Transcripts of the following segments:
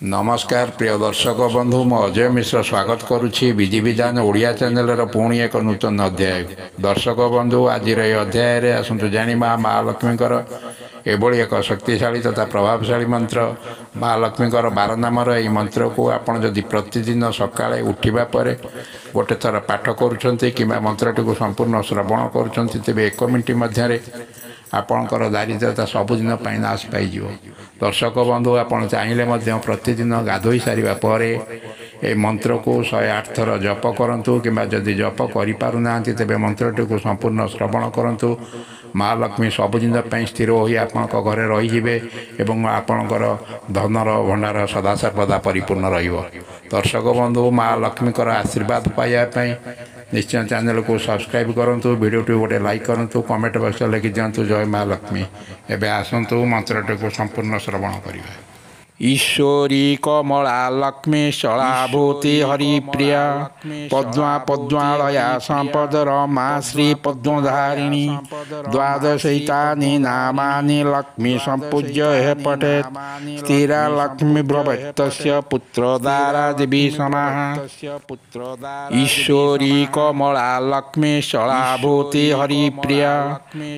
नमस्कार प्रिय दर्शक बंधु मु अजय मिश्र स्वागत करुच्ची विधि विधान ओडिया चैनल पुणी एक नूतन अध्याय। दर्शक बंधु आज अध्याय आसतु जाना महालक्ष्मी एभली एक शक्तिशाली तथा प्रभावशाली मंत्र महालक्ष्मी 12 नामर यही मंत्र को आपड़ जदि प्रतिदिन सकाଳେ उठा पर गोटे थर पाठ करुँच कि मंत्रटी को संपूर्ण श्रवण करुँच तेरे 1 मिनिट मध्य आपणकर दारिद्रता सबुदिन नाश पाई। दर्शक बंधु आप चाहिए प्रतिदिन गाधोई सारिबा परे ए मंत्र को 108 थर जप करूँ कि जदि जप करें तेरे मंत्रटी को संपूर्ण श्रवण करूँ। महालक्ष्मी सबुदिन स्थिर हो घरे रही आपणकर धनर भंडार सदा सर्वदा परिपूर्ण दर्शक बंधु महालक्ष्मी आशीर्वाद पाइबापी निश्चय चैनल को सब्सक्राइब करूँ, वीडियो गोटे लाइक करूँ, कमेंट बॉक्स लिखि दिंतु जय महालक्ष्मी। एवं आसतु मंत्रटी को संपूर्ण श्रवण करिबा। ईश्वरी कमला लक्ष्मी शलाभूति हरिप्रिया पद्मा पद्मालया संपदर मा श्री पद्मधारिणी द्वादशैतानि नामानि लक्ष्मी संपूज्य हे पठेत् स्थिरा लक्ष्मी भवेत्तस्य पुत्रदारा देवी समाः। ईश्वरी कमला लक्ष्मी शलाभूति हरिप्रिया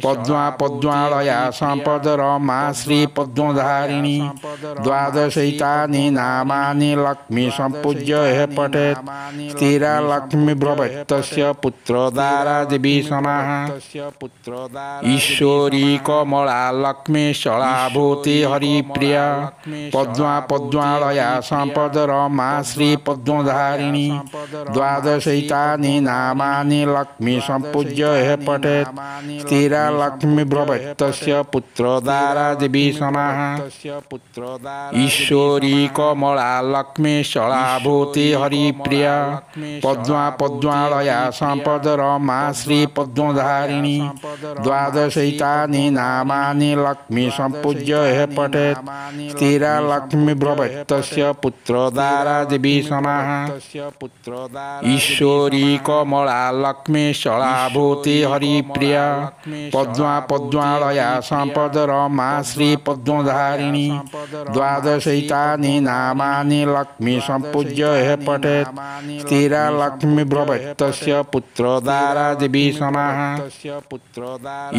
पद्मा पद्मालया संपदर मा श्री पद्मधारिणी द्वादशैतानि नामानि लक्ष्मी संपूज्य हे पठेत् स्थिरा लक्ष्मी भवेत्तस्य पुत्रदारा देवी समाः। ईश्वरी कमला लक्ष्मी शलाभूति हरिप्रिया पद्मा पद्मालया संपदर मा श्री पद्मधारिणी द्वादशैतानि नामानि लक्ष्मी संपूज्य हे पठेत् स्थिरा लक्ष्मी भवेत्तस्य पुत्रदारा देवी समाः। ईश्वरी कमला लक्ष्मी शलाभूति हरिप्रिया पद्मा पद्मालया संपदर मा श्री पद्मधारिणी द्वादशैतानि नामानि लक्ष्मी संपूज्य हे पठेत् स्थिरा लक्ष्मी भवेत्तस्य पुत्रदारा देवी समाः। ईश्वरी कमला लक्ष्मी शलाभूति हरिप्रिया पद्मा पद्मालया संपदर मा श्री पद्मधारिणी द्वादशैतानि नामानि लक्ष्मी संपूज्य हे पठेत् स्थिरा लक्ष्मी भवेत्तस्य पुत्रदारा देवी समाः।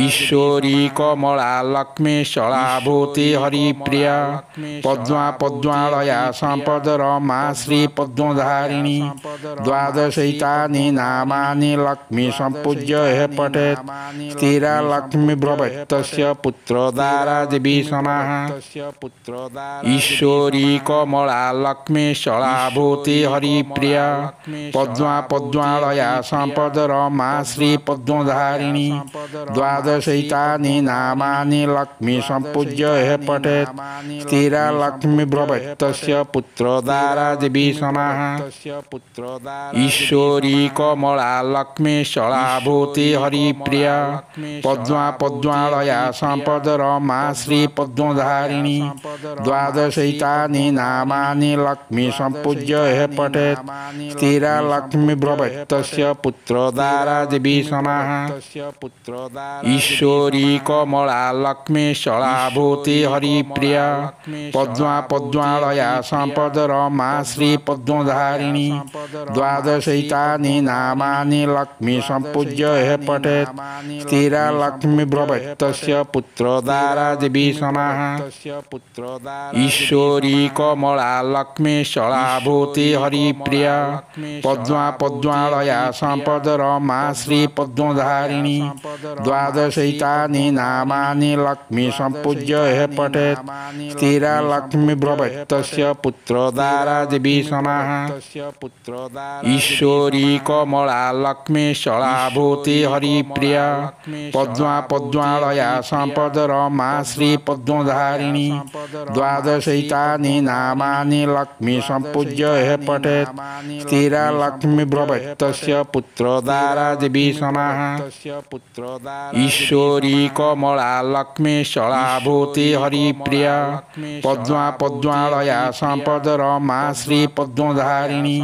ईश्वरी कमला लक्ष्मी शलाभूति हरिप्रिया पद्मा पद्मालया संपदर मा श्री पद्मधारिणी द्वादशैतानि नामानि लक्ष्मी संपूज्य हे पठेत् स्थिरा लक्ष्मी भवेत्तस्य पुत्रदारा देवी समाः। ईश्वरी कमला लक्ष्मी शलाभूति हरिप्रिया पद्मा पद्मालया संपदर मा श्री पद्मधारिणी द्वादशैतानि नामानि लक्ष्मी संपूज्य हे पठेत् स्थिरा लक्ष्मी भवेत्तस्य पुत्रदारा देवी समाः। ईश्वरी कमला लक्ष्मी शलाभूति हरिप्रिया पद्मा पद्मालया संपदर मा श्री पद्मधारिणी द्वादशैतानि नामानि लक्ष्मी संपूज्य हे पठेत् स्थिरा लक्ष्मी भवेत्तस्य पुत्रदारा देवी समाः। ईश्वरी कमला लक्ष्मी शलाभूति हरिप्रिया पद्मा पद्मालया संपदर मा श्री पद्मधारिणी द्वादशैतानि नामानि लक्ष्मी संपूज्य हे पठेत् स्थिरा लक्ष्मी भवेत्तस्य पुत्रदारा देवी समाः। ईश्वरी कमला लक्ष्मी शलाभूति हरिप्रिया पद्मा पद्मालया संपदर मा श्री पद्मधारिणी द्वादशैतानि नामानि लक्ष्मी संपूज्य हे पठेत् स्थिरा लक्ष्मी भवेत्तस्य पुत्रदारा देवी समाः। ईश्वरी कमला लक्ष्मी शलाभूति हरिप्रिया पद्मा पद्मालया संपदर मा श्री पद्मधारिणी द्वादशैतानि नामानि लक्ष्मी संपूज्य हे पठेत् स्थिरा लक्ष्मी भवेत्तस्य पुत्रदारा देवी समाः। ईश्वरी कमला लक्ष्मी शलाभूति हरिप्रिया पद्मा पद्मालया संपदर मा श्री पद्मधारिणी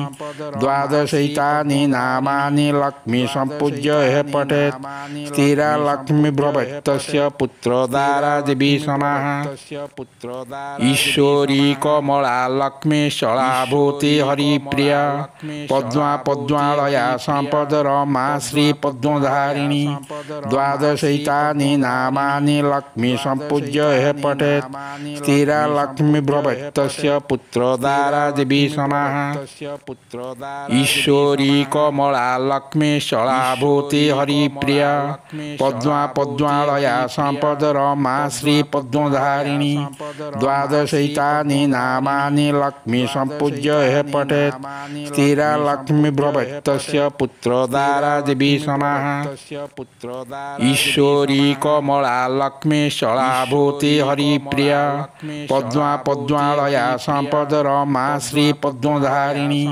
द्वादशैतानि नामानि लक्ष्मी सम्पूज्य हे पठेत् स्थिरा लक्ष्मी भ्रवत्तस्य पुत्रोदारादिभिः समाः ईश्वरी कमला लक्ष्मी शलाभूति हरिप्रिया पद्मा पद्मालया सम्पदरमा श्रीपद्मधारिणी द्वादशैतानि नामानि लक्ष्मी सम्पूज्य हे पठेत् स्थिरा लक्ष्मी भ्रवत्तस्य पुत्रोदारादिभिः समाः ईश्वरी कमला लक्ष्मी शलाभूति हरिप्रिया पद्मा पद्मालया सम्पदरमा श्रीपद्मधारिणी द्वादशैतानि नामानि लक्ष्मी सम्पूज्य हे पठेत् स्थिरा लक्ष्मी भ्रवत्तस्य पुत्रोदारादिभिः समाः ईश्वरी कमला लक्ष्मी शलाभूति हरिप्रिया पद्मा पद्मालया सम्पदरमा श्रीपद्मधारिणी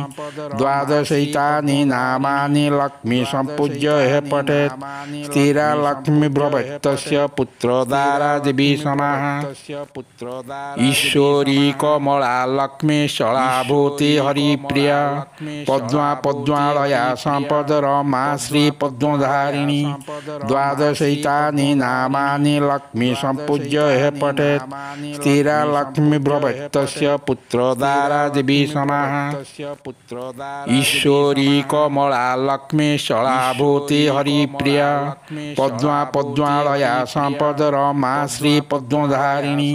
द्वादशैतानि नामानि लक्ष्मी सम्पूज्य हे पठेत् स्थिरा लक्ष्मी भ्रवत्तस्य पुत्रोदारादिभिः समाः ईश्वरी कमला लक्ष्मी शलाभूति हरिप्रिया पद्मा पद्मालया सम्पदरमा श्रीपद्मधारिणी द्वादशैतानि नामानि लक्ष्मी सम्पूज्य हे पठेत् स्थिरा लक्ष्मी भ्रवत्तस्य पुत्रोदारादिभिः समाः ईश्वरी कमला लक्ष्मी शलाभूति हरिप्रिया पद्मा पद्मालया सम्पदरमा श्रीपद्मधारिणी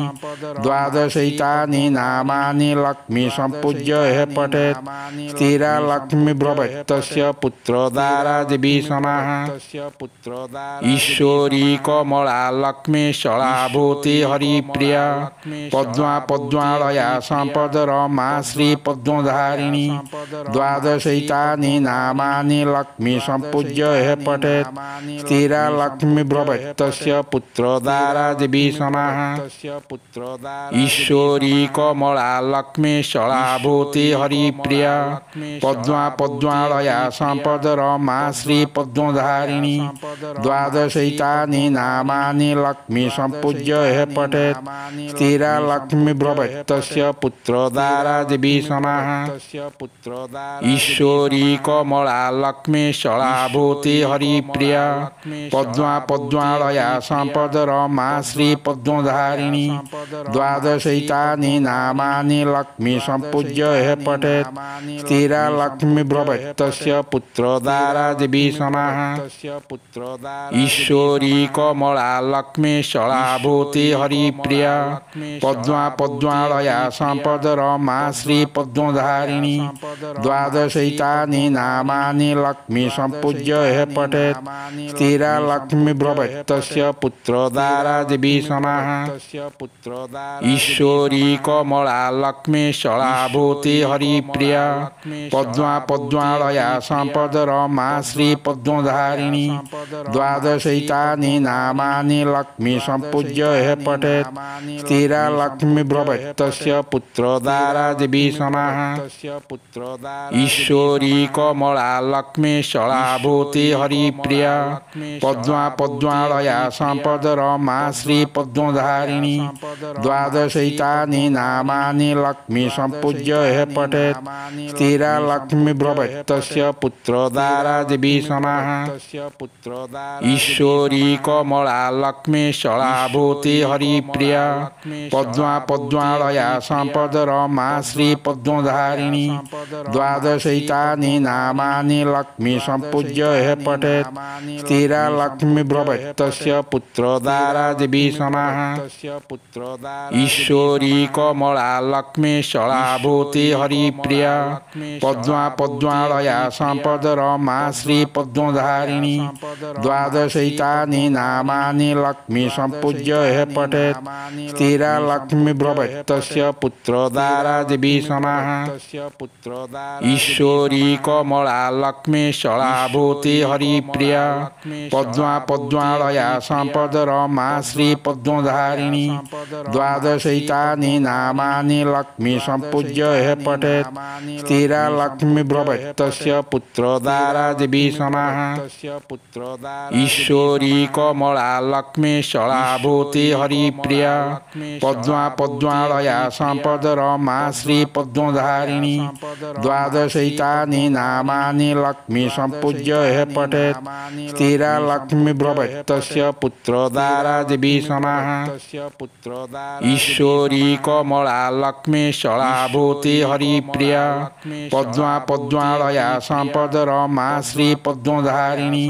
द्वादशैतानि नामानि लक्ष्मी सम्पूज्य हे पठेत् स्थिरा लक्ष्मी भ्रवत्तस्य पुत्रोदारादिभिः समाः ईश्वरी कमला लक्ष्मी शलाभूति हरिप्रिया पद्मा पद्मालया सम्पदरमा श्रीपद्मधारिणी द्वादशैतानि नामानि लक्ष्मी सम्पूज्य हे पठेत् स्थिरा लक्ष्मी भ्रवत्तस्य पुत्रोदारादिभिः समाः ईश्वरी कमला लक्ष्मी शलाभूति हरिप्रिया पद्मा पद्मालया सम्पदरमा श्रीपद्मधारिणी द्वादशैतानि नामानि लक्ष्मी सम्पूज्य हे पठेत् स्थिरा लक्ष्मी भ्रवत्तस्य पुत्रोदारादिभिः समाः ईश्वरी कमला लक्ष्मी शलाभूति हरिप्रिया पद्मा पद्मालया सम्पदरमा श्रीपद्मधारिणी द्वादशैतानि नामानि लक्ष्मी सम्पूज्य हे पठेत् स्थिरा लक्ष्मी भ्रवत्तस्य पुत्रोदारादिभिः समाः ईश्वरी कमला लक्ष्मी शलाभूति हरिप्रिया पद्मा पद्मालया सम्पदरमा श्रीपद्मधारिणी द्वादशैतानि नामानि लक्ष्मी सम्पूज्य हे पठेत् स्थिरा लक्ष्मी भ्रवत्तस्य पुत्रोदारादिभिः समाः ईश्वरी कमला लक्ष्मी शलाभूति हरिप्रिया पद्मा पद्मालया सम्पदरमा श्रीपद्मधारिणी द्वादशैतानि नामानि लक्ष्मी सम्पूज्य हे पठेत् स्थिरा लक्ष्मी भ्रवत्तस्य पुत्रोदारादिभिः समाः ईश्वरी कमला लक्ष्मी शलाभूति हरिप्रिया पद्मा पद्मालया सम्पदरमा श्रीपद्मधारिणी द्वादशैतानि नामानि लक्ष्मी सम्पूज्य हे पठेत् स्थिरा लक्ष्मी भ्रवत्तस्य पुत्रोदारादिभिः समाः ईश्वरी कमला लक्ष्मी शलाभूति हरिप्रिया पद्मा पद्मालया सम्पदरमा श्रीपद्मधारिणी द्वादशैतानि नामानि लक्ष्मी सम्पूज्य हे पठेत् स्थिरा लक्ष्मी भ्रवत्तस्य पुत्रोदारादिभिः समाः ईश्वरी कमला लक्ष्मी शलाभूति हरिप्रिया पद्मा पद्मालया सम्पदरमा श्रीपद्मधारिणी द्वादशैतानि नामानि लक्ष्मी सम्पूज्य हे पठेत् स्थिरा लक्ष्मी भ्रवत्तस्य पुत्रोदारादिभिः समाः ईश्वरी कमला लक्ष्मी शलाभूति हरिप्रिया पद्मा पद्मालया सम्पदरमा श्रीपद्मधारिणी द्वादशैतानि नामानि लक्ष्मी सम्पूज्य हे पठेत् स्थिरा लक्ष्मी भ्रवत्तस्य पुत्रोदारादिभिः समाः ईश्वरी कमला लक्ष्मी शलाभूति हरिप्रिया पद्मा पद्मालया सम्पदरमा श्रीपद्मधारिणी द्वादशैतानि नामानि लक्ष्मी सम्पूज्य हे पठेत् स्थिरा लक्ष्मी भ्रवत्तस्य पुत्रोदारादिभीषणः ईश्वरी कमला लक्ष्मी शलाभूति हरिप्रिया पद्मा पद्मालया सम्पद रमा श्री पद्मधारिणी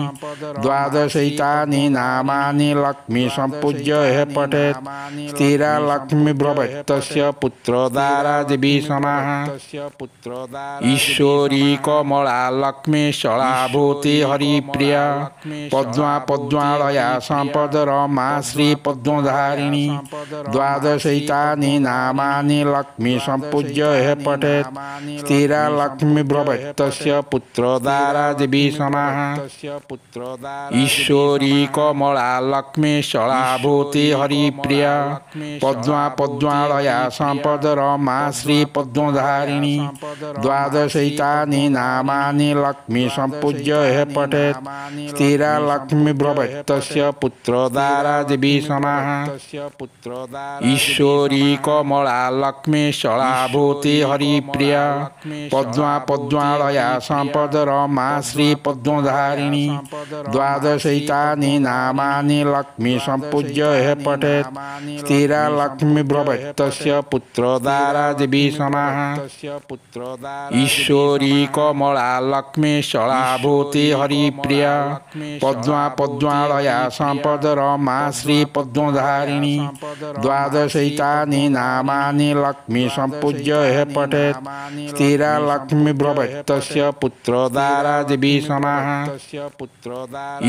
द्वादशैतानि नामानि लक्ष्मी सम्पूज्य हे पठेत् स्थिरा लक्ष्मी भ्रवत्तस्य पुत्रोदारादिभीषणः ईश्वरी कमला लक्ष्मी शलाभूति हरिप्रिया पद्मा पद्मालया सम्पद रमा श्री पद्मधारिणी द्वादशैतानि नामानि लक्ष्मी सम्पूज्य हे पठेत् स्थिरा लक्ष्मी भ्रवत्तस्य पुत्रोदारादिभीषणः ईश्वरी कमला लक्ष्मी शलाभूति हरिप्रिया पद्मा पद्मालया सम्पद रमा श्री पद्मधारिणी द्वादशैतानि नामानि लक्ष्मी सम्पूज्य हे पठेत् स्थिरा लक्ष्मी भ्रवत्तस्य पुत्रोदारादिभीषणः ईश्वरी कमला लक्ष्मी शलाभूति हरिप्रिया पद्मा पद्मालया सम्पद रमा श्री पद्मधारिणी द्वादशैतानि नामानि लक्ष्मी सम्पूज्य हे पठेत् स्थिरा लक्ष्मी भ्रवत्तस्य पुत्रोदारादिभीषणः ईश्वरी कमला लक्ष्मी शलाभूति हरिप्रिया पद्मा पद्मालया सम्पद रमा श्री पद्मधारिणी द्वादशैतानि नामानि लक्ष्मी सम्पूज्य हे पठेत् स्थिरा लक्ष्मी भ्रवत्तस्य पुत्रोदारादिभीषणः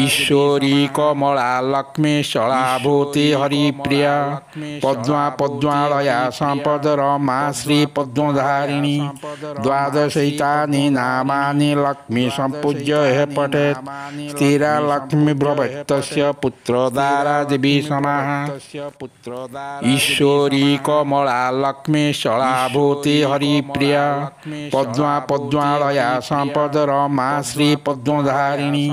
ईश्वरी कमला लक्ष्मी शलाभूति हरिप्रिया पद्मा पद्मालया सम्पद रमा श्री पद्मधारिणी द्वादशैतानि नामानि लक्ष्मी सम्पूज्य हे पठेत् स्थिरा लक्ष्मी भ्रवत्तस्य पुत्रोदारादिभीषणः ईश्वरी कमला लक्ष्मी शलाभूति हरिप्रिया पद्मा पद्मालया सम्पद रमा श्री पद्मधारिणी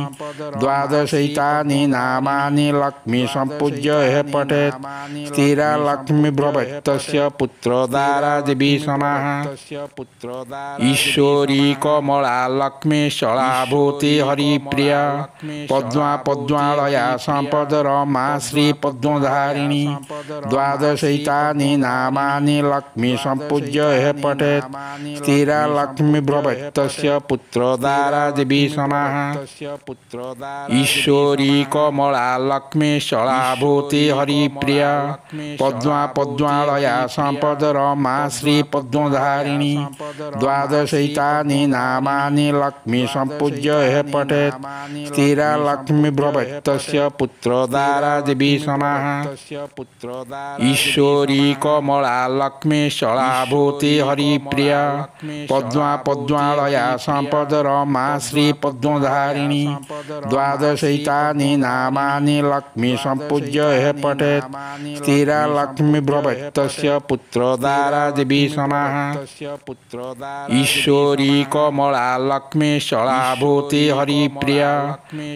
द्वादशैतानि नामानि लक्ष्मी सम्पूज्य हे पठेत् स्थिरा लक्ष्मी भ्रवत्तस्य पुत्रोदारादिभीषणः ईश्वरी कमला लक्ष्मी शलाभूति हरिप्रिया पद्मा पद्मालया सम्पद रमा श्री पद्मधारिणी द्वादशैतानि नामानि लक्ष्मी सम्पूज्य हे पठेत् स्थिरा लक्ष्मी भ्रवत्तस्य पुत्रोदारादिभीषणः ईश्वरी कमला लक्ष्मी शलाभूति हरिप्रिया पद्मा पद्मालया सम्पद रमा श्री पद्मधारिणी द्वादशैतानि नामानि लक्ष्मी सम्पूज्य हे पठेत् स्थिरा लक्ष्मी भ्रवत्तस्य पुत्रोदारादिभीषणः ईश्वरी कमला लक्ष्मी शलाभूति हरिप्रिया पद्मा पद्मालया सम्पद रमा श्री पद्मधारिणी द्वादशैतानि नामानि लक्ष्मी सम्पूज्य हे पठेत् स्थिरा लक्ष्मी भ्रवत्तस्य पुत्रोदारादिभीषणः ईश्वरी कमला लक्ष्मी शलाभूति हरिप्रिया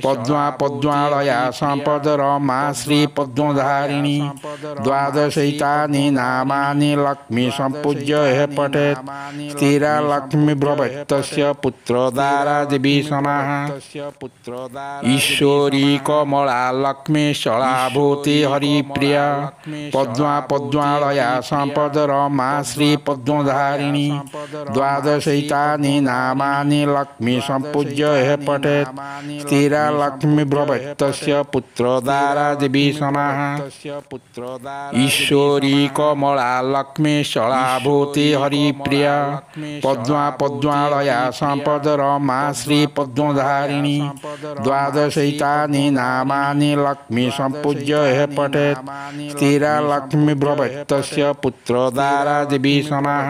पद्मा पद्मालया सम्पद रमा श्री पद्मधारिणी द्वादशैतानि नामानि लक्ष्मी सम्पूज्य हे पठेत् स्थिरा लक्ष्मी भ्रवत्तस्य पुत्रोदारादिभीषणः ईश्वरी कमला लक्ष्मी शलाभूति हरिप्रिया पद्मा पद्मालया सम्पद रमा श्री पद्मधारिणी द्वादशैतानि नामानि लक्ष्मी सम्पूज्य हे पठेत् स्थिरा लक्ष्मी भ्रवत्तस्य पुत्रोदारादिभीषणः ईश्वरी कमला लक्ष्मी शलाभूति हरिप्रिया पद्मा पद्मालया सम्पद रमा श्री पद्मधारिणी द्वादशैतानि नामानि लक्ष्मी सम्पूज्य हे पठेत् स्थिरा लक्ष्मी भ्रवत्तस्य पुत्रोदारादिभीषणः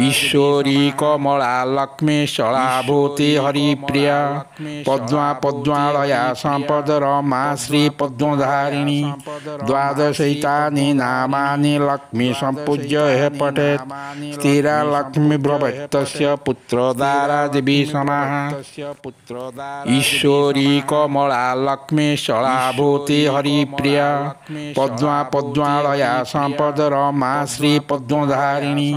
ईश्वरी कमला लक्ष्मी शलाभूति हरिप्रिया पद्मा पद्मालया सम्पद रमा श्री पद्मधारिणी द्वादशैतानि नामानि लक्ष्मी सम्पूज्य हे पठेत् स्थिरा लक्ष्मी भ्रवत्तस्य पुत्रोदारादिभीषणः ईश्वरी कमला लक्ष्मी शलाभूति हरिप्रिया पद्मा पद्मालया संपद रमा श्री पद्मधारिणी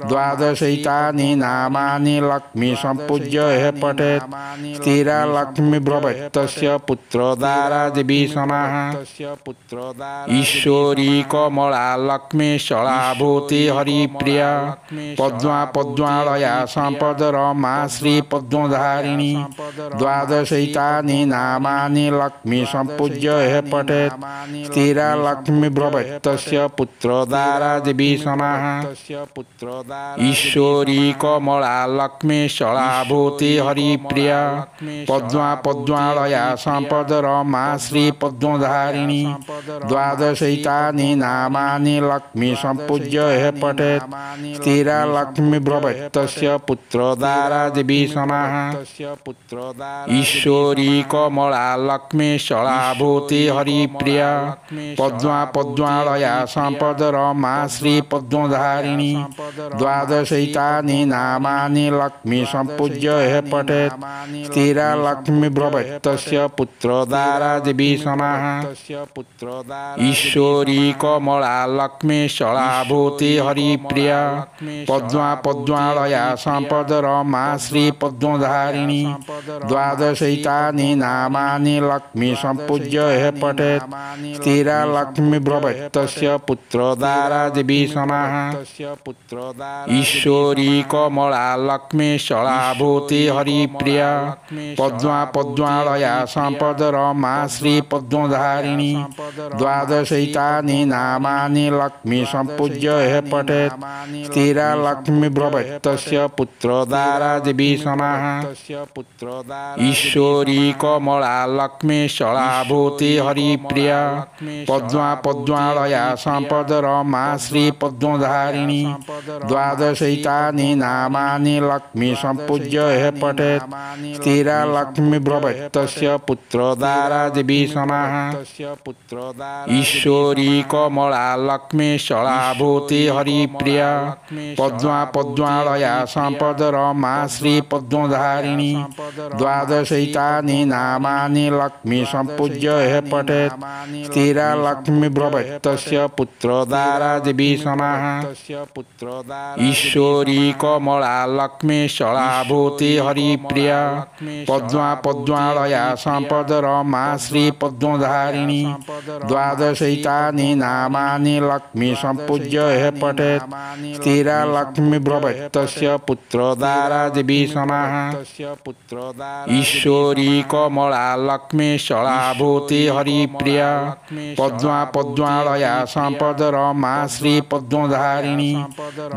द्वादशैतानि नामानि लक्ष्मी संपूज्य हे पठेत् स्थिरा लक्ष्मी ब्रह्मतस्य पुत्रोदारा देवी समाः ईश्वरी कमला लक्ष्मी शलाभूति हरिप्रिया पद्मा पद्मालया संपद रमा श्री पद्मधारिणी द्वादशैतानि नामानि लक्ष्मी संपूज्य हे पठेत् स्थिरा लक्ष्मी ब्रह्मतस्य पुत्रोदारा देवी समाः ईश्वरी कमला लक्ष्मी शलाभूति हरिप्रिया पद्मा पद्मालया संपद रमा श्री पद्मधारिणी द्वादशैतानि नामानि लक्ष्मी संपूज्य हे पठेत् स्थिरा लक्ष्मी ब्रह्मतस्य पुत्रोदारा देवी समाः ईश्वरी कमला लक्ष्मी शलाभूति हरिप्रिया पद्मा पद्मालया संपद रमा श्री पद्मधारिणी द्वादशैतानि नामानि लक्ष्मी संपूज्य हे पठेत् स्थिरा लक्ष्मी ब्रह्मतस्य पुत्रोदारा देवी समाः ईश्वरी कमला लक्ष्मी शलाभूति हरिप्रिया पद्मा पद्मालया संपद रमा श्री पद्मधारिणी द्वादशैतानि नामानि लक्ष्मी संपूज्य हे पठेत् स्थिरा लक्ष्मी ब्रह्मतस्य पुत्रोदारा देवी समाः ईश्वरी कमला लक्ष्मी शलाभूति हरिप्रिया पद्मा पद्मालया संपद रमा श्री पद्मधारिणी द्वादशैतानि नामानि लक्ष्मी संपूज्य हे पठेत् स्थिरा लक्ष्मी ब्रह्मतस्य पुत्रोदारा देवी समाः ईश्वरी कमला लक्ष्मी शलाभूति हरिप्रिया पद्मा पद्मालया संपद रमा श्री पद्मधारिणी द्वादशैतानि नामानि लक्ष्मी संपूज्य हे पठेत् स्थिरा लक्ष्मी ब्रह्मतस्य पुत्रोदारा देवी समाः ईश्वरी कमला लक्ष्मी शलाभूति हरिप्रिया पद्मा पद्मालया संपद रमा श्री पद्मधारिणी द्वादशैतानि नामानि लक्ष्मी संपूज्य हे पठेत् स्थिरा लक्ष्मी ब्रह्मतस्य पुत्रोदारा देवी समाः ईश्वरी कमला लक्ष्मी शलाभूति हरिप्रिया पद्मा पद्मालया संपद रमा श्री पद्मधारिणी द्वादशैतानि नामानि लक्ष्मी संपूज्य हे पठेत् स्थिरा लक्ष्मी ब्रह्मतस्य पुत्रोदारा देवी समाः ईश्वरी कमला लक्ष्मी शलाभूति हरिप्रिया पद्मा पद्मालया संपद रमा श्री पद्मधारिणी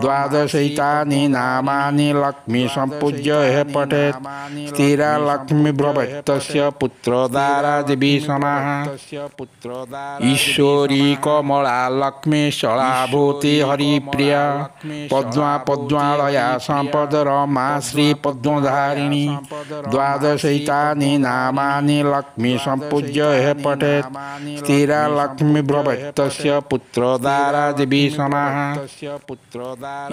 द्वादशैतानि नामानि लक्ष्मी संपूज्य हे पठेत् स्थिरा लक्ष्मी ब्रह्मतस्य पुत्रोदारा देवी समाः ईश्वरी कमला लक्ष्मी शलाभूति हरिप्रिया पद्मा पद्मालया संपद रमा श्री पद्मधारिणी द्वादशैतानि नामानि लक्ष्मी संपूज्य हे पठेत् स्थिरा लक्ष्मी ब्रह्मतस्य पुत्रोदारा देवी समाः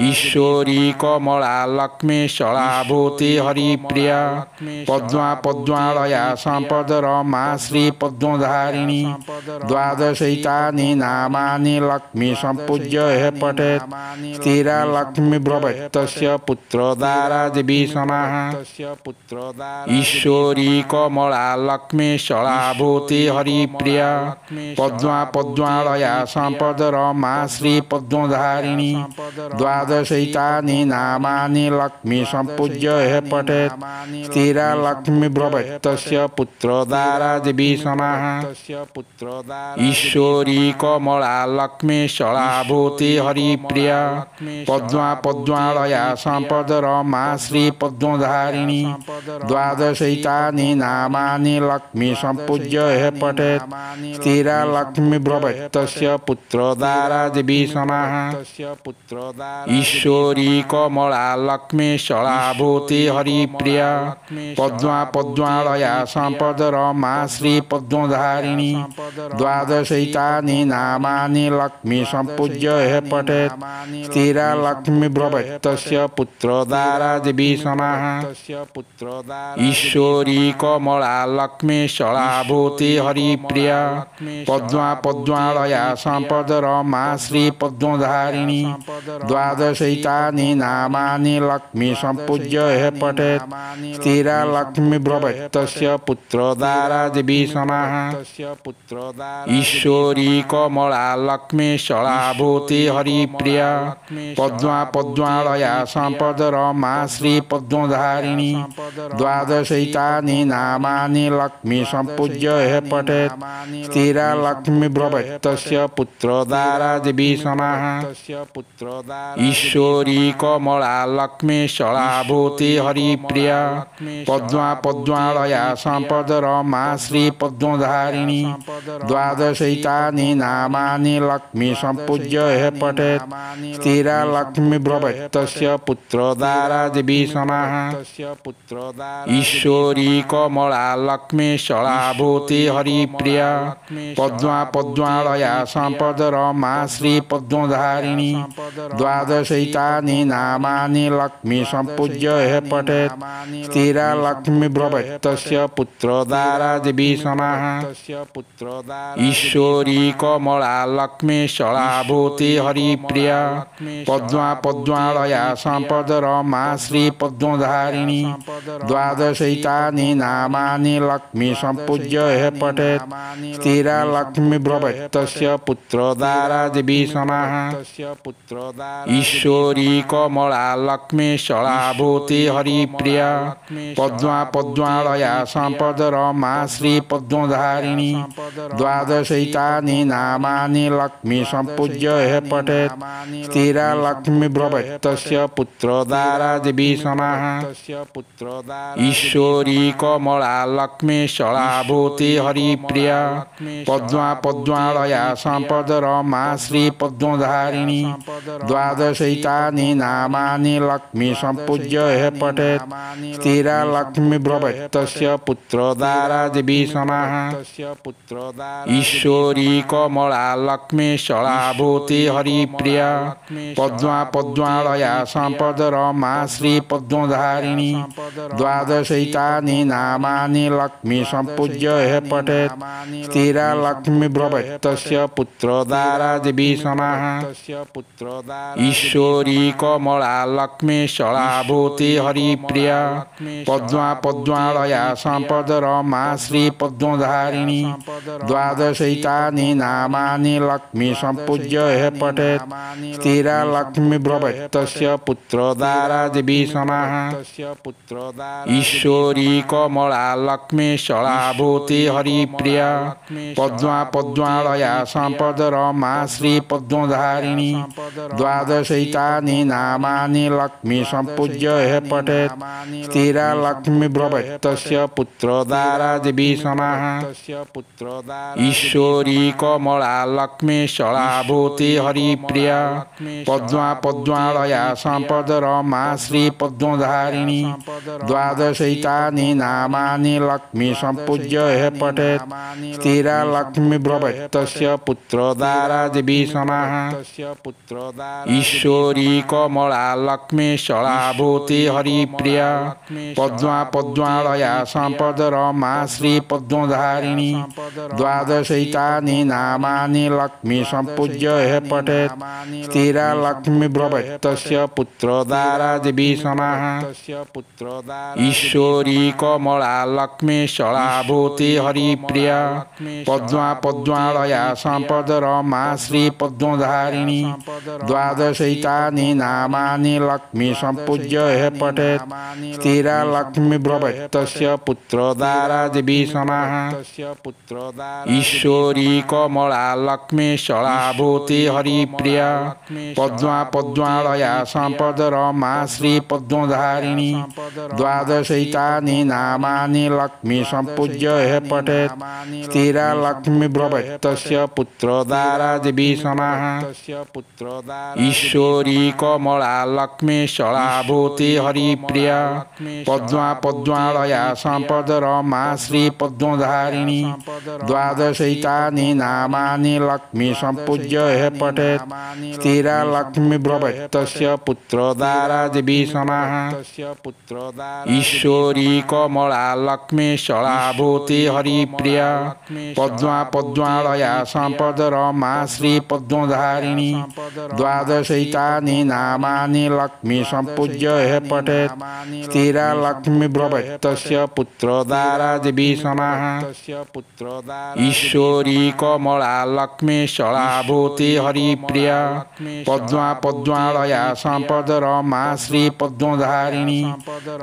ईश्वरी कमला लक्ष्मी शलाभूति हरिप्रिया पद्मा पद्मालया संपद रमा श्री पद्मधारिणी द्वादशैतानि नामानि लक्ष्मी संपूज्य हे पठेत् स्थिरा लक्ष्मी ब्रह्मतस्य पुत्रोदारा देवी समाः ईश्वरी कमला लक्ष्मी शलाभूति हरिप्रिया पद्मा पद्मालया संपद रमा श्री पद्मधारिणी द्वादशैतानि नामानि लक्ष्मी संपूज्य हे पठेत् स्थिरा लक्ष्मी ब्रह्मतस्य पुत्रोदारा देवी समाः ईश्वरी कमला लक्ष्मी शलाभूति हरिप्रिया पद्मा पद्मालया संपद रमा श्री पद्मधारिणी द्वादशैतानि नामानि लक्ष्मी संपूज्य हे पठेत् स्थिरा लक्ष्मी ब्रह्मतस्य पुत्रोदारा देवी समाः ईश्वरी कमला लक्ष्मी शलाभूति हरिप्रिया पद्मा पद्मालया संपद रमा श्री पद्मधारिणी द्वादशैतानि नामानि लक्ष्मी संपूज्य हे पठेत् स्थिरा लक्ष्मी ब्रह्मतस्य पुत्रोदारा देवी समाः ईश्वरी कमला लक्ष्मी शलाभूति हरिप्रिया पद्मा पद्मालया संपद रमा श्री पद्मधारिणी द्वादशैतानि नामानि लक्ष्मी संपूज्य हे पठेत् स्थिरा लक्ष्मी ब्रह्मतस्य पुत्रोदारा देवी समाः ईश्वरी कमला लक्ष्मी शलाभूति हरिप्रिया पद्मा पद्मालया संपद रमा श्री पद्मधारिणी द्वादशैतानि नामानि लक्ष्मी संपूज्य हे पठेत् स्थिरा लक्ष्मी ब्रह्मतस्य पुत्रोदारा देवी समाः ईश्वरी कमला लक्ष्मी शलाभूति हरिप्रिया पद्मा पद्मालया संपद रमा श्री पद्मधारिणी द्वादशैतानि नामानि लक्ष्मी संपूज्य हे पठेत् स्थिरा लक्ष्मी ब्रह्मतस्य पुत्रोदारा देवी समाः ईश्वरी कमला लक्ष्मी शलाभूति हरिप्रिया पद्मा पद्मालया संपद रमा श्री पद्मधारिणी द्वादशैतानि नामानि लक्ष्मी संपूज्य हे पठेत् स्थिरा लक्ष्मी ब्रह्मतस्य पुत्रोदारा देवी समाः ईश्वरी कमला लक्ष्मी शलाभूति हरिप्रिया पद्मा पद्मालया संपद रमा श्री पद्मधारिणी द्वादशैतानि नामानि लक्ष्मी संपूज्य हे पठेत् स्थिरा लक्ष्मी ब्रह्मतस्य पुत्रोदारा देवी समाः ईश्वरी कमला लक्ष्मी शलाभूति हरिप्रिया पद्मा पद्मालया संपद रमा श्री पद्मधारिणी द्वादशैतानि नामानि लक्ष्मी संपूज्य हे पठेत् स्थिरा लक्ष्मी ब्रह्मतस्य पुत्रोदारा देवी समाः ईश्वरी कमला लक्ष्मी शलाभूति हरिप्रिया पद्मा पद्मालया संपद रमा श्री पद्मधारिणी द्वादशैतानि नामानि लक्ष्मी संपूज्य हे पठेत् स्थिरा लक्ष्मी ब्रह्मतस्य पुत्रोदारा देवी समाः ईश्वरी कमला लक्ष्मी शलाभूति हरिप्रिया पद्मा पद्मालया संपद रमा श्री पद्मधारिणी द्वादशैतानि नामानि लक्ष्मी संपूज्य हे पठेत् स्थिरा लक्ष्मी ब्रह्मतस्य पुत्रोदारा देवी समाः ईश्वरी कमला लक्ष्मी शलाभूति हरिप्रिया पद्मा पद्मालया संपद रमा श्री पद्मधारिणी द्वादशैतानि नामानि लक्ष्मी संपूज्य हे पठेत् स्थिरा लक्ष्मी ब्रह्मतस्य पुत्रोदारा देवी समाः ईश्वरी कमला लक्ष्मी शलाभूति हरिप्रिया पद्मा पद्मालया संपद रमा श्री पद्मधारिणी द्वादशैतानि नामानि लक्ष्मी संपूज्य हे पठेत् स्थिरा लक्ष्मी ब्रह्मतस्य पुत्रोदारा देवी समाः ईश्वरी कमला लक्ष्मी शलाभूति हरिप्रिया पद्मा पद्मालया संपद रमा श्री पद्मधारिणी द्वादशैतानि नामानि लक्ष्मी संपूज्य हे पठेत् स्थिरा लक्ष्मी ब्रह्मतस्य पुत्रोदारा देवी समाः ईश्वरी कमला लक्ष्मी शलाभूति हरिप्रिया पद्मा पद्मालया संपद रमा श्री पद्मधारिणी द्वादशैतानि नामानि लक्ष्मी संपूज्य हे पठेत् स्थिरा लक्ष्मी ब्रह्मतस्य पुत्रोदारा देवी समाः ईश्वरी कमला लक्ष्मी शलाभूति हरिप्रिया पद्मा पद्मालया संपद रमा श्री पद्मधारिणी द्वादशैतानि नामानि लक्ष्मी संपूज्य हे पठेत् स्थिरा लक्ष्मी ब्रह्मतस्य पुत्रोदारा देवी समाः ईश्वरी कमला लक्ष्मी शलाभूति हरिप्रिया पद्मा पद्मालया संपद रमा श्री पद्मधारिणी द्वादशैतानि नामानि लक्ष्मी संपूज्य हे पठेत् स्थिरा लक्ष्मी ब्रह्मतस्य पुत्रोदारा देवी समाः ईश्वरी कमला लक्ष्मी शलाभूति हरिप्रिया पद्मा पद्मालया संपद रमा श्री पद्मधारिणी द्वादशैतानि नामानि लक्ष्मी संपूज्य हे पठेत् स्थिरा लक्ष्मी ब्रह्मतस्य पुत्रोदारा देवी समाः ईश्वरी कमला लक्ष्मी शलाभूति हरिप्रिया पद्मा पद्मालया सम्पदरमा श्री पद्मधारिणी द्वादशैतानि नामानि लक्ष्मी सम्पूज्य हे पठेत् स्थिरा लक्ष्मी ब्रह्मतस्य पुत्रोदारा देवी समाः ईश्वरी कमला लक्ष्मी शलाभूति हरिप्रिया पद्मा पद्मालया सम्पदरमा श्री पद्मधारिणी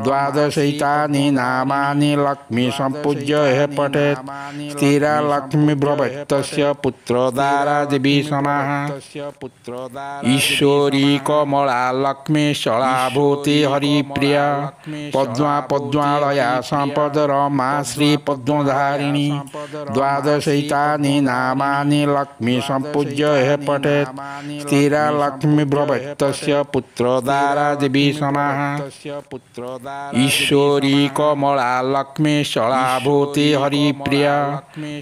द्वादशैतानि नामानि लक्ष्मी सम्पूज्य हे पठेत् स्थिरा लक्ष्मी ब्रह्मतस्य पुत्रोदारा देवी समाः ईश्वरी कमला लक्ष्मी शलाभूति हरिप्रिया पद्मा पद्मालया सम्पदरमा श्री पद्मधारिणी द्वादशैतानि नामानि लक्ष्मी सम्पूज्य हे पठेत् स्थिरा लक्ष्मी ब्रह्मतस्य पुत्रोदारा देवी समाः ईश्वरी कमला लक्ष्मी शलाभूति हरिप्रिया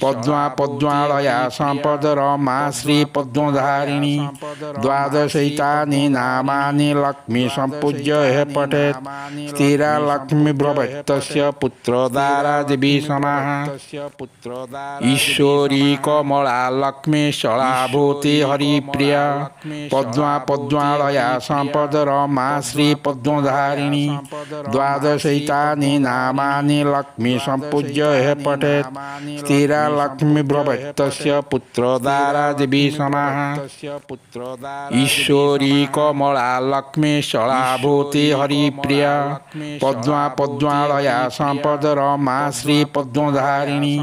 पद्मा पद्मालया सम्पदरमा श्री पद्मधारिणी द्वादशैतानि नामानि लक्ष्मी सम्पूज्य हे पठेत् स्थिरा लक्ष्मी ब्रह्मतस्य पुत्रोदारा देवी समाः ईश्वरी कमला लक्ष्मी शलाभूति हरिप्रिया पद्मा पद्मालया सम्पदरमा श्री पद्मधारिणी द्वादशैतानि नामानि लक्ष्मी सम्पूज्य हे पठेत् स्थिरा लक्ष्मी ब्रह्मतस्य पुत्रोदारा देवी समाः ईश्वरी कमला लक्ष्मी शलाभूति हरिप्रिया पद्मा पद्मालया सम्पदरमा श्री पद्मधारिणी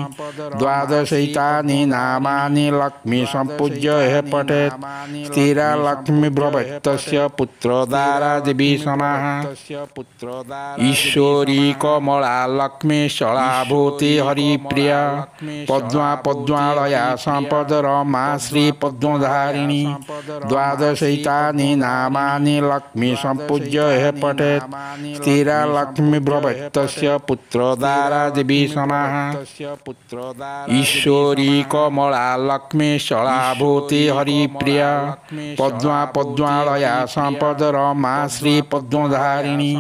द्वादशैतानि नामानि लक्ष्मी सम्पूज्य हे पठेत् स्थिरा लक्ष्मी ब्रह्मतस्य पुत्रोदारा देवी समाः ईश्वरी कमला लक्ष्मी शलाभूति हरिप्रिया पद्मा पद्मालया सम्पदरमा श्री पद्मधारिणी द्वादशैतानि नामानि लक्ष्मी सम्पूज्य हे पठेत् स्थिरा लक्ष्मी ब्रह्मतस्य पुत्रोदारा देवी समाः ईश्वरी कमला लक्ष्मी शलाभूति हरिप्रिया पद्मा पद्मालया सम्पदरमा श्री पद्मधारिणी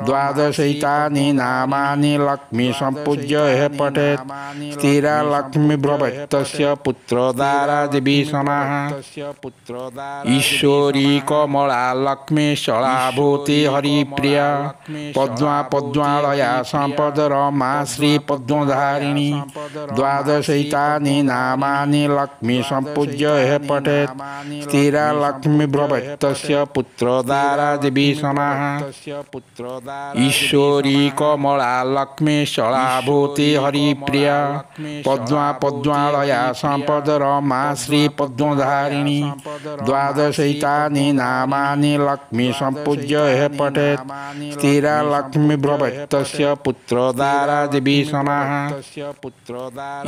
द्वादशैतानि नामानि लक्ष्मी सम्पूज्य हे पठेत् स्थिरा लक्ष्मी ब्रह्मतस्य पुत्रोदारा देवी समाः ईश्वरी कमला लक्ष्मी शलाभूति हरिप्रिया पद्मा पद्मालया सम्पदरमा श्री पद्मधारिणी द्वादशैतानि नामानि लक्ष्मी सम्पूज्य हे पठेत् स्थिरा लक्ष्मी ब्रह्मतस्य पुत्रोदारा देवी समाः ईश्वरी कमला लक्ष्मी शलाभूति हरिप्रिया पद्मा पद्मालया सम्पदरमा श्री पद्मधारिणी द्वादशैतानि नामानि लक्ष्मी सम्पूज्य हे पठेत् स्थिरा लक्ष्मी ब्रह्मतस्य पुत्रोदारा देवी समाः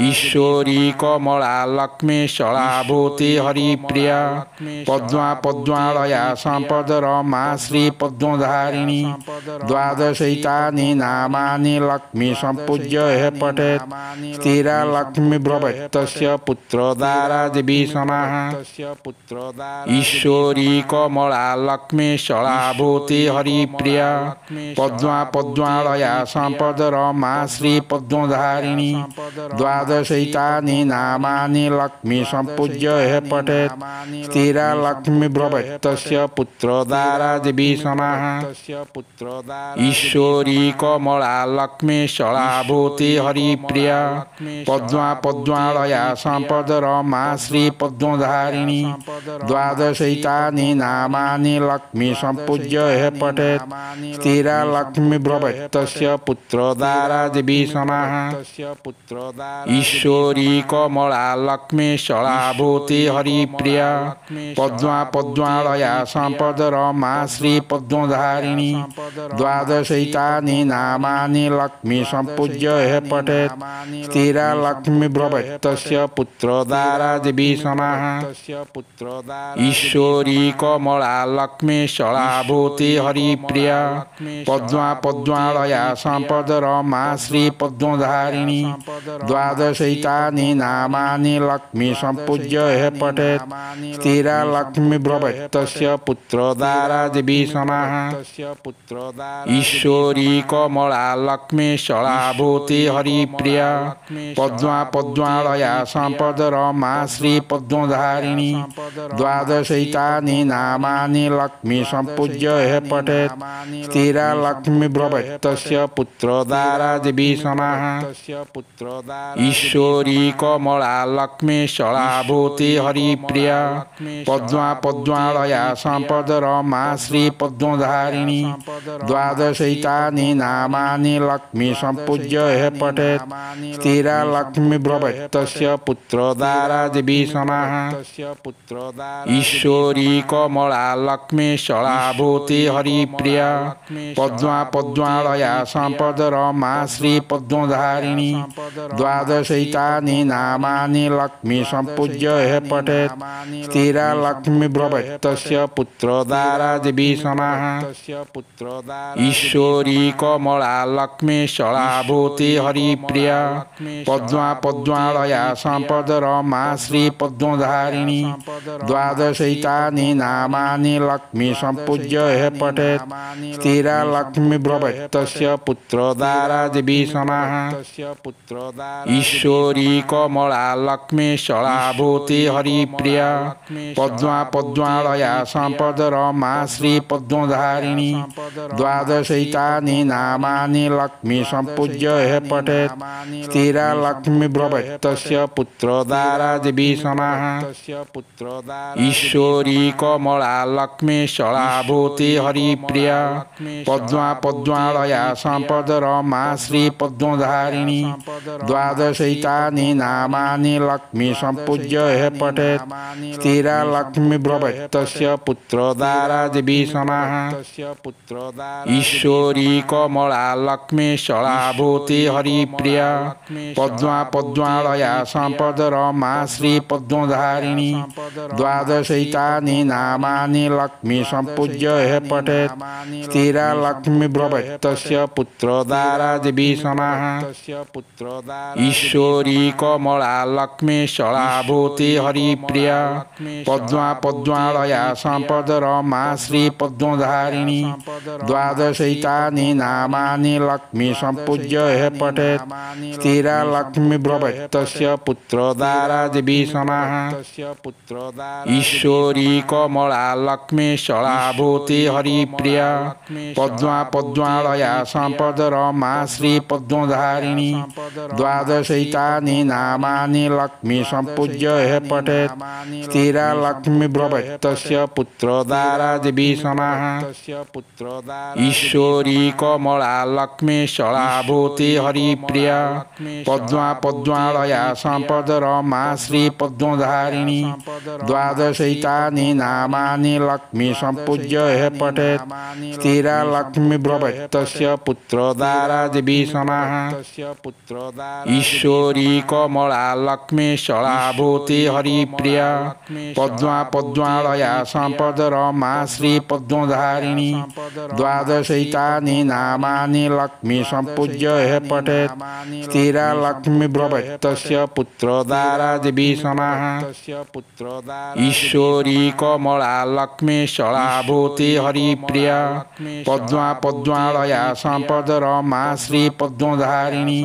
ईश्वरी कमला लक्ष्मी शलाभूति हरिप्रिया पद्मा पद्मालया सम्पदरमा श्री पद्मधारिणी द्वादशैतानि नामानि लक्ष्मी सम्पूज्य हे पठेत् स्थिरा लक्ष्मी ब्रह्मतस्य पुत्रोदारा देवी समाः ईश्वरी कमला लक्ष्मी शलाभूति हरिप्रिया पद्मा पद्मालया सम्पदरमा श्री पद्मधारिणी द्वादशैतानि नामानि लक्ष्मी सम्पूज्य हे पठेत् स्थिरा लक्ष्मी ब्रह्मतस्य पुत्रोदारा देवी समाः ईश्वरी कमला लक्ष्मी शलाभूति हरिप्रिया पद्मा पद्मालया सम्पदरमा श्री पद्मधारिणी द्वादशैतानि नामानि लक्ष्मी सम्पूज्य हे पठेत् स्थिरा लक्ष्मी ब्रह्मतस्य पुत्रोदारा देवी समाः ईश्वरी कमला लक्ष्मी शलाभूति हरिप्रिया पद्मा पद्मालया सम्पदरमा श्री पद्मधारिणी द्वादशैतानि नामानि लक्ष्मी सम्पूज्य हे पठेत् स्थिरा लक्ष्मी ब्रह्मतस्य पुत्रोदारा देवी समाः ईश्वरी कमला लक्ष्मी शलाभूति हरिप्रिया पद्मा पद्मालया सम्पदरमा श्री पद्मधारिणी द्वादशैतानि नामानि लक्ष्मी सम्पूज्य हे पठेत् स्थिरा लक्ष्मी ब्रह्मतस्य पुत्रोदारा देवी समाः ईश्वरी कमला लक्ष्मी शलाभूति हरिप्रिया पद्मा पद्मालया संपद रमा श्री पद्मधारिणी द्वादशैतानि नामानि लक्ष्मी संपूज्य हे पठेत् स्थिरा लक्ष्मी भवेत्तस्य पुत्रोदारा देवी समाः ईश्वरी कमला लक्ष्मी शलाभूति हरिप्रिया पद्मा पद्मालया संपद रमा श्री पद्मधारिणी द्वादशैतानि नामानि लक्ष्मी संपूज्य हे पठेत् स्थिरा लक्ष्मी भवेत्तस्य पुत्रोदारा देवी समाः ईश्वरी कमला लक्ष्मी शलाभूति हरिप्रिया पद्मा पद्मालया संपद रमा श्री पद्मधारिणी द्वादशैतानि नामानि लक्ष्मी संपूज्य हे पठेत् स्थिरा लक्ष्मी भवेत्तस्य पुत्रोदारा देवी समाः ईश्वरी कमला लक्ष्मी शलाभूति हरिप्रिया पद्मा पद्मालया संपद रमा श्री पद्मधारिणी द्वादशैतानि नामानि लक्ष्मी संपूज्य हे पठेत् स्थिरा लक्ष्मी भवेत्तस्य पुत्रोदारा देवी समाः ईश्वरी कमला लक्ष्मी शलाभूति हरिप्रिया पद्मा पद्मालया संपद रमा श्री पद्मधारिणी द्वादशैतानि नामानि लक्ष्मी संपूज्य हे पठेत् स्थिरा लक्ष्मी भवेत्तस्य पुत्रोदारा देवी समाः ईश्वरी कमला लक्ष्मी शलाभूति हरिप्रिया पद्मा पद्मालया संपद रमा श्री पद्मधारिणी द्वादशैतानि नामानि लक्ष्मी संपूज्य हे पठेत् स्थिरा लक्ष्मी भवेत्तस्य पुत्रोदारा देवी समाः ईश्वरी कमला लक्ष्मी शलाभूति हरिप्रिया पद्मा पद्मालया संपद रमा श्री पद्मधारिणी द्वादशैतानि नामानि लक्ष्मी संपूज्य हे पठेत् स्थिरा लक्ष्मी भवेत्तस्य पुत्रोदारा देवी समाः ईश्वरी कमला लक्ष्मी शलाभूति हरिप्रिया पद्मा पद्मालया संपद रमा श्री पद्मधारिणी द्वादशैतानि नामानि लक्ष्मी संपूज्य हे पठेत् स्थिरा लक्ष्मी भवेत्तस्य पुत्रोदारा देवी समाः ईश्वरी कमला लक्ष्मी शलाभूति हरिप्रिया पद्मा पद्मालया संपद रमा श्री पद्मधारिणी द्वादशैतानि नामानि लक्ष्मी संपूज्य हे पठेत् स्थिरा लक्ष्मी भवेत्तस्य पुत्रोदारा देवी समाः ईश्वरी कमला लक्ष्मी शलाभूति हरिप्रिया पद्मा पद्मालया संपद रमा श्री पद्मधारिणी द्वादशैतानि नामानि लक्ष्मी संपूज्य हे पठेत् स्थिरा लक्ष्मी भवेत्तस्य पुत्रोदारा देवी समाः ईश्वरी कमला लक्ष्मी शलाभूति हरिप्रिया पद्मा पद्मालया संपद रमा श्री पद्मधारिणी द्वादशैतानि नामानि लक्ष्मी संपूज्य हे पठेत् स्थिरा लक्ष्मी भवेत्तस्य पुत्रोदारा देवी समाः ईश्वरी कमला लक्ष्मी शलाभूति हरिप्रिया पद्मा पद्मालया संपद रमा श्री पद्मधारिणी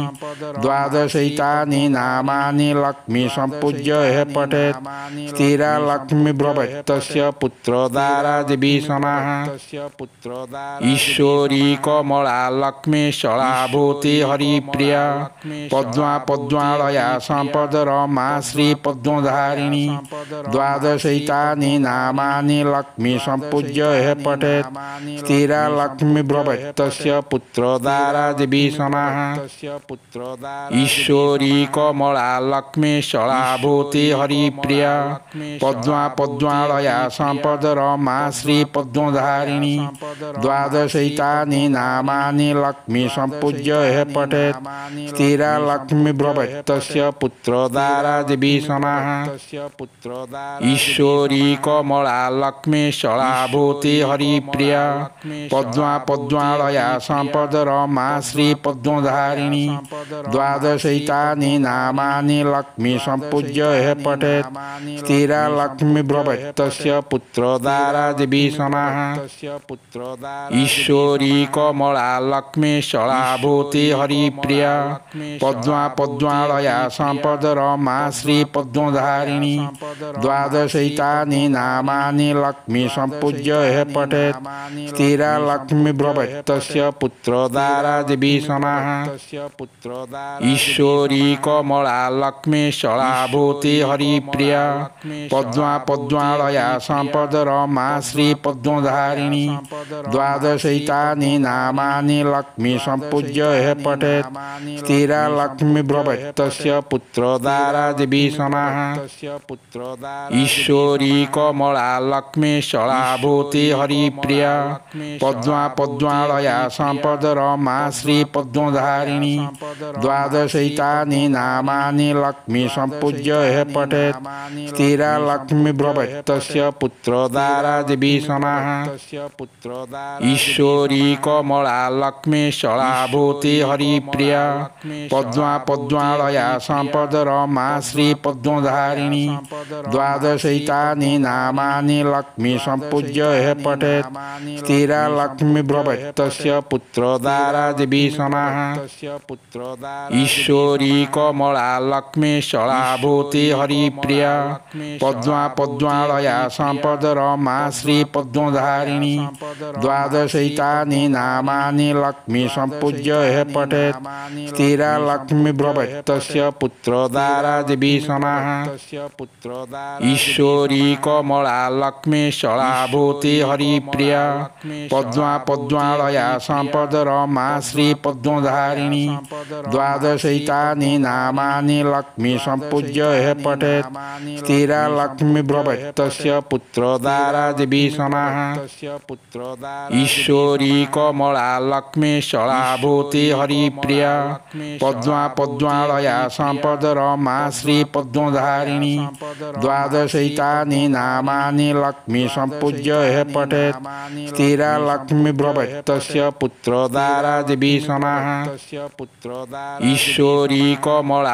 द्वादशैतानि नामानि लक्ष्मी संपूज्य हे पठेत् स्थिरा लक्ष्मी भवेत्तस्य पुत्रोदारा देवी समाः ईश्वरी कमला लक्ष्मी शलाभूति हरिप्रिया पद्मा पद्मालया संपद रमा श्री पद्मधारिणी द्वादशैतानि नामानि लक्ष्मी संपूज्य हे पठेत् स्थिरा लक्ष्मी भवेत्तस्य पुत्रोदारा देवी समाः ईश्वरी कमला लक्ष्मी शलाभूति हरिप्रिया पद्मा पद्मालया संपद रमा श्री पद्मधारिणी द्वादशैतानि नामानि लक्ष्मी संपूज्य हे पठेत् स्थिरा लक्ष्मी भवेत्तस्य पुत्रोदारा देवी समाः ईश्वरी कमला लक्ष्मी शलाभूति हरिप्रिया पद्मा पद्मालया संपद रमा श्री पद्मधारिणी द्वादशैतानि नामानि लक्ष्मी सम्पूज्य हे पठेत् स्थिरा लक्ष्मी भवेत्तस्य पुत्रोदारादिभीषणः ईश्वरी कमला लक्ष्मी शलाभूति हरिप्रिया पद्मा पद्मालया सम्पद रमा श्री पद्मधारिणी द्वादशैतानि नामानि लक्ष्मी सम्पूज्य हे पठेत् स्थिरा लक्ष्मी भवेत्तस्य पुत्रोदारादिभीषणः ईश्वरी कमला लक्ष्मी शलाभूति हरिप्रिया पद्मा पद्मालया सम्पद रमा श्री पद्मधारिणी द्वादशैतानि नामानि लक्ष्मी सम्पूज्य हे पठेत् स्थिरा लक्ष्मी भवेत्तस्य पुत्रोदारादिभीषणः ईश्वरी कमला लक्ष्मी शलाभूति हरिप्रिया पद्मा पद्मालया सम्पद रमा श्री पद्मधारिणी द्वादशैतानि नामानि लक्ष्मी सम्पूज्य हे पठेत् स्थिरा लक्ष्मी भवेत्तस्य पुत्रोदारादिभीषणः ईश्वरी कमला लक्ष्मी शलाभूति हरिप्रिया पद्मा पद्मालया सम्पद रमा श्री पद्मधारिणी द्वादशैतानि नामानि लक्ष्मी सम्पूज्य हे पठेत् स्थिरा लक्ष्मी भवेत्तस्य पुत्रोदारादिभीषणः ईश्वरी कमला लक्ष्मी शलाभूति हरिप्रिया पद्मा पद्मालया सम्पद रमा श्री पद्मधारिणी द्वादशैतानि नामानि लक्ष्मी सम्पूज्य हे पठेत् स्थिरा लक्ष्मी भवेत्तस्य पुत्रोदारादिभीषणः ईश्वरी कमला लक्ष्मी शलाभूति हरिप्रिया पद्मा पद्मालया सम्पद रमा श्री पद्मधारिणी द्वादशैतानि नामानि लक्ष्मी सम्पूज्य हे पठेत् स्थिरा लक्ष्मी भवेत्तस्य पुत्रोदारादिभीषणः ईश्वरी कमला लक्ष्मी शलाभूति हरिप्रिया पद्मा पद्मालया सम्पद रमा श्री पद्मधारिणी द्वादशैतानि नामानि लक्ष्मी सम्पूज्य हे पठेत् स्थिरा लक्ष्मी भवेत्तस्य पुत्रोदारादिभीषणः ईश्वरी कमला